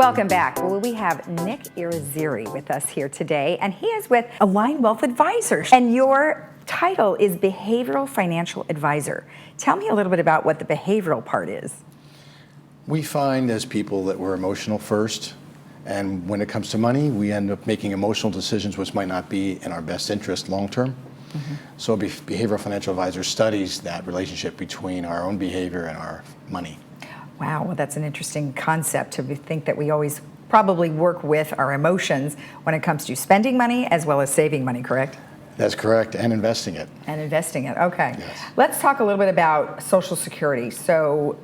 Welcome back. Well, we have Nick Irizarry with us here today, and he is with Align Wealth Advisors. And your title is Behavioral Financial Advisor. Tell me a little bit about what the behavioral part is. We find as people that we're emotional first, and when it comes to money, we end up making emotional decisions which might not be in our best interest long term. So a behavioral financial advisor studies that relationship between our own behavior and our money. Wow, well, that's an interesting concept to think that we always probably work with our emotions when it comes to spending money as well as saving money, correct? That's correct, and investing it. And investing it, okay. Yes. Let's talk a little bit about Social Security. So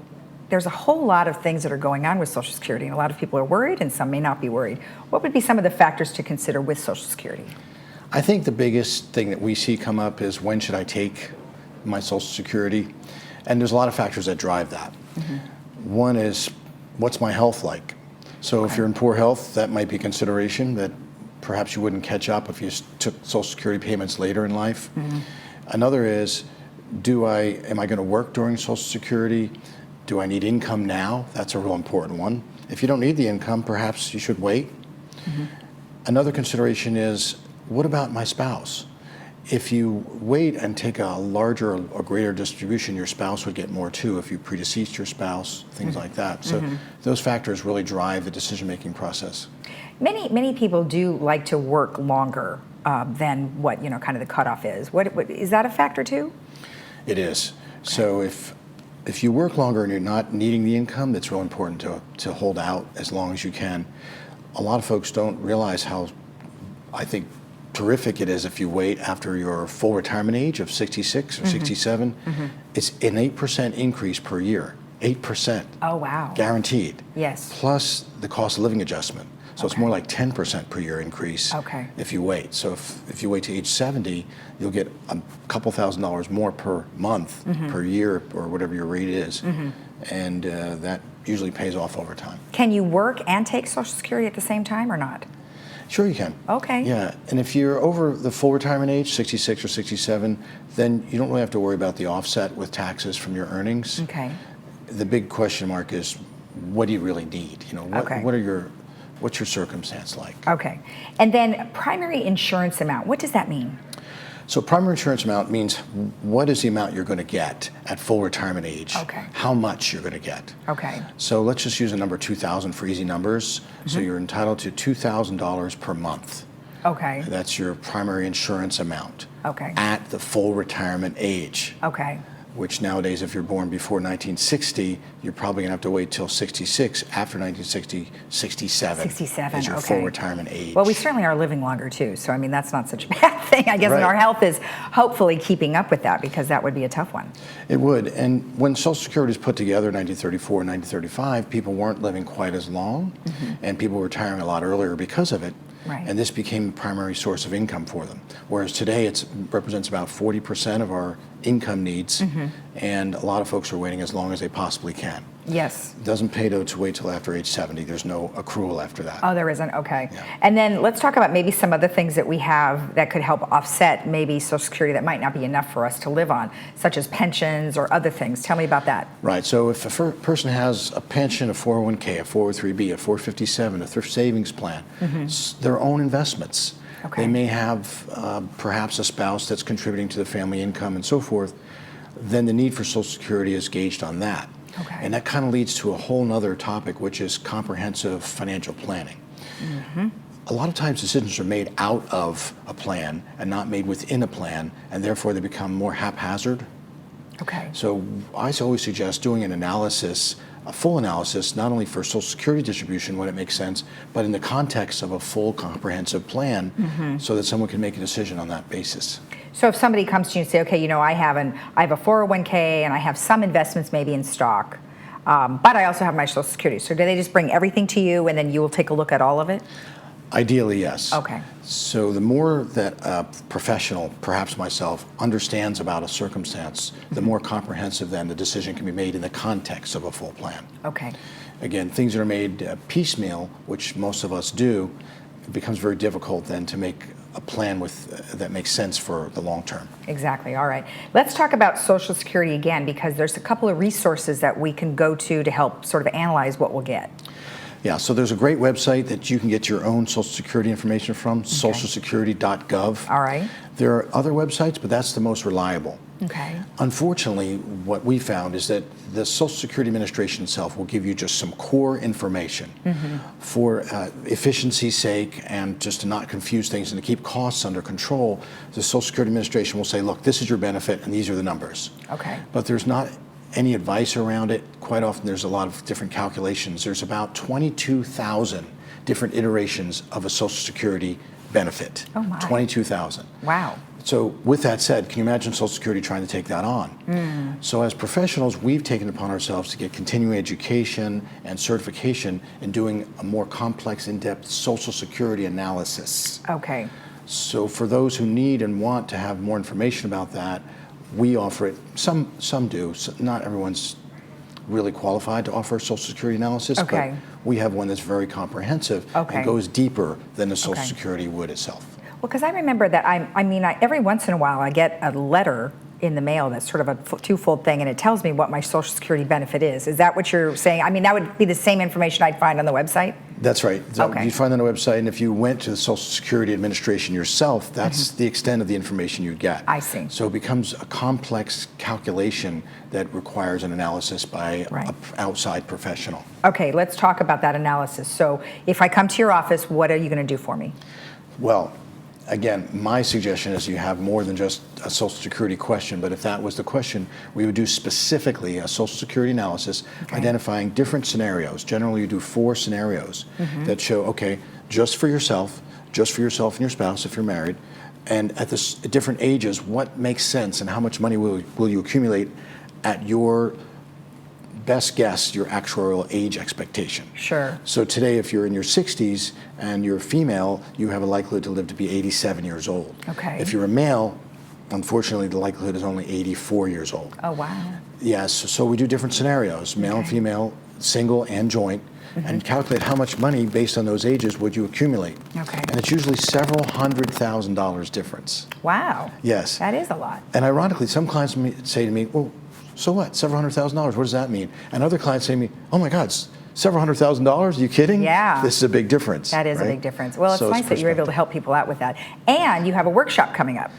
there's a whole lot of things that are going on with Social Security, and a lot of people are worried and some may not be worried. What would be some of the factors to consider with Social Security? I think the biggest thing that we see come up is when should I take my Social Security? And there's a lot of factors that drive that. One is, what's my health like? So if you're in poor health, that might be a consideration that perhaps you wouldn't catch up if you took Social Security payments later in life. Another is, am I going to work during Social Security? Do I need income now? That's a real important one. If you don't need the income, perhaps you should wait. Another consideration is, what about my spouse? If you wait and take a larger or greater distribution, your spouse would get more too if you predeceased your spouse, things like that. So those factors really drive the decision-making process. Many people do like to work longer than what kind of the cutoff is. What is that a factor too? It is. So if you work longer and you're not needing the income, that's real important to hold out as long as you can. A lot of folks don't realize how, I think, terrific it is if you wait after your full retirement age of 66 or 67. It's an 8% increase per year. 8%. Oh, wow. Guaranteed. Yes. Plus the cost of living adjustment. So it's more like 10% per year increase if you wait. So if you wait to age 70, you'll get a couple $1,000s more per month, per year, or whatever your rate is. And that usually pays off over time. Can you work and take Social Security at the same time or not? Sure you can. Okay. Yeah, and if you're over the full retirement age, 66 or 67, then you don't really have to worry about the offset with taxes from your earnings. Okay. The big question mark is, what do you really need? What's your circumstance like? Okay. And then primary insurance amount, what does that mean? So primary insurance amount means what is the amount you're going to get at full retirement age? Okay. How much you're going to get. Okay. So let's just use a number 2,000 for easy numbers. So you're entitled to $2,000 per month. Okay. That's your primary insurance amount. Okay. At the full retirement age. Okay. Which nowadays, if you're born before 1960, you're probably going to have to wait till 66. After 1960, 67. 67, is your full retirement age. Well, we certainly are living longer too, so I mean that's not such a bad thing. I guess and our health is hopefully keeping up with that, because that would be a tough one. It would. And when Social Security was put together in 1934 and 1935, people weren't living quite as long, and people were retiring a lot earlier because of it. Right. And this became a primary source of income for them. Whereas today it represents about 40% of our income needs, and a lot of folks are waiting as long as they possibly can. Yes. It doesn't pay to wait till after age 70. There's no accrual after that. Oh, there isn't? Okay. Yeah. And then let's talk about maybe some other things that we have that could help offset maybe Social Security that might not be enough for us to live on, such as pensions or other things. Tell me about that. Right. So if a person has a pension, a 401k, a 403b, a 457, a thrift savings plan, their own investments. Okay. They may have perhaps a spouse that's contributing to the family income and so forth. Then the need for Social Security is gauged on that. Okay. And that kind of leads to a whole nother topic, which is comprehensive financial planning. A lot of times decisions are made out of a plan and not made within a plan, and therefore they become more haphazard. Okay. So I always suggest doing an analysis, a full analysis, not only for Social Security distribution when it makes sense, but in the context of a full comprehensive plan, so that someone can make a decision on that basis. So if somebody comes to you and say, okay, I have a 401k and I have some investments maybe in stock, but I also have my Social Security. So do they just bring everything to you and then you will take a look at all of it? Ideally, yes. Okay. So the more that a professional, perhaps myself, understands about a circumstance, the more comprehensive then the decision can be made in the context of a full plan. Okay. Again, things that are made piecemeal, which most of us do, it becomes very difficult then to make a plan that makes sense for the long term. Exactly. All right. Let's talk about Social Security again, because there's a couple of resources that we can go to help sort of analyze what we'll get. Yeah, so there's a great website that you can get your own Social Security information from, socialsecurity.gov. All right. There are other websites, but that's the most reliable. Okay. Unfortunately, what we found is that the Social Security Administration itself will give you just some core information for efficiency's sake and just to not confuse things and to keep costs under control. The Social Security Administration will say, look, this is your benefit and these are the numbers. Okay. But there's not any advice around it. Quite often there's a lot of different calculations. There's about 22,000 different iterations of a Social Security benefit. Oh my. 22,000. Wow. So with that said, can you imagine Social Security trying to take that on? So as professionals, we've taken it upon ourselves to get continuing education and certification in doing a more complex, in-depth Social Security analysis. Okay. So for those who need and want to have more information about that, we offer it. Some do. Not everyone's really qualified to offer Social Security analysis, Okay. but we have one that's very comprehensive Okay. and goes deeper than the Social Okay. Security would itself. Well, because I remember that every once in a while I get a letter in the mail that's sort of a twofold thing, and it tells me what my Social Security benefit is. Is that what you're saying? I mean, that would be the same information I'd find on the website? That's right. So Okay. you find it on the website, and if you went to the Social Security Administration yourself, that's the extent of the information you'd get. I see. So it becomes a complex calculation that requires an analysis by Right. an outside professional. Okay, let's talk about that analysis. So if I come to your office, what are you going to do for me? Well, again, my suggestion is you have more than just a Social Security question, but if that was the question, we would do specifically a Social Security analysis, identifying different scenarios. Generally, you do 4 scenarios that show, okay, just for yourself and your spouse if you're married, and at different ages, what makes sense and how much money will you accumulate at your best guess, your actuarial age expectation. Sure. So today, if you're in your 60s and you're female, you have a likelihood to live to be 87 years old. Okay. If you're a male, unfortunately, the likelihood is only 84 years old. Oh, wow. Yes, so we do different scenarios, male and female, single and joint, and calculate how much money based on those ages would you accumulate. Okay. And it's usually several $100,000 difference. Wow. Yes. That is a lot. And ironically, some clients say to me, well, so what? Several $100,000, what does that mean? And other clients say to me, oh my God, it's several $100,000, are you kidding? Yeah. This is a big difference. That is right? a big difference. Well, it's So nice that you're able to help people out with that. And you have a workshop coming up.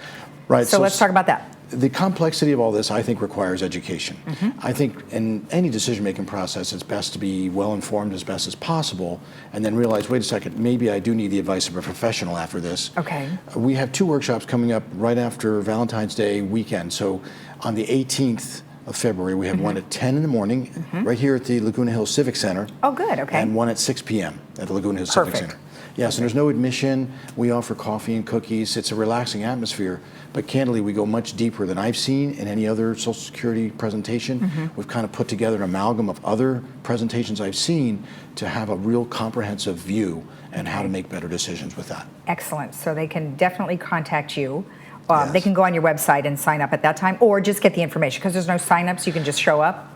Right. So let's talk about that. The complexity of all this, I think, requires education. I think in any decision-making process, it's best to be well-informed as best as possible and then realize, wait a second, maybe I do need the advice of a professional after this. Okay. We have 2 workshops coming up right after Valentine's Day weekend. So on the 18th of February, we have one at 10 in the morning right here at the Laguna Hills Civic Center. Oh, good. Okay. And one at 6 p.m. at the Laguna Hills Civic Perfect. Center. Yes, and there's no admission. We offer coffee and cookies. It's a relaxing atmosphere. But candidly, we go much deeper than I've seen in any other Social Security presentation. We've kind of put together an amalgam of other presentations I've seen to have a real comprehensive view and how to make better decisions with that. Excellent. So they can definitely contact you. Yes. They can go on your website and sign up at that time, or just get the information, because there's no sign-ups. You can just show up.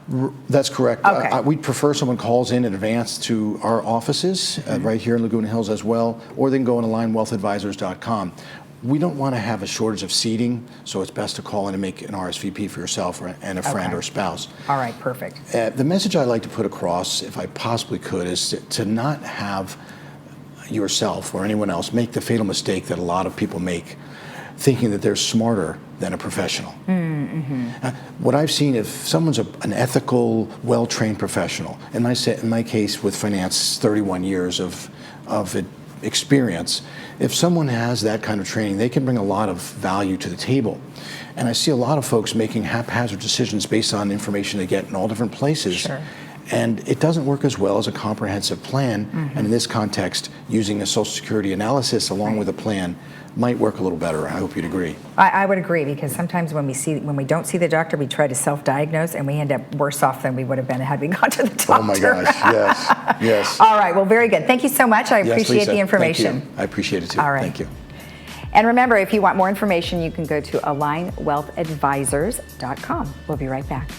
That's correct. Okay. We'd prefer someone calls in advance to our offices right here in Laguna Hills as well, or they can go on alignwealthadvisors.com. We don't want to have a shortage of seating, so it's best to call in and make an RSVP for yourself and a friend Okay. or spouse. All right, perfect. The message I'd like to put across, if I possibly could, is to not have yourself or anyone else make the fatal mistake that a lot of people make, thinking that they're smarter than a professional. What I've seen, if someone's an ethical, well-trained professional, in my case with finance, 31 years of experience, if someone has that kind of training, they can bring a lot of value to the table. And I see a lot of folks making haphazard decisions based on information they get in all different places. Sure. And it doesn't work as well as a comprehensive plan. And in this context, using a Social Security analysis along with a plan might work a little better. I hope you'd agree. I would agree, because sometimes when we don't see the doctor, we try to self-diagnose, and we end up worse off than we would have been had we gone to the doctor. Oh my gosh, yes, yes. All right, well, very good. Thank you so much. I Yes, appreciate Lisa, the information. thank you. I appreciate it too. All right. Thank you. And remember, if you want more information, you can go to alignwealthadvisors.com. We'll be right back.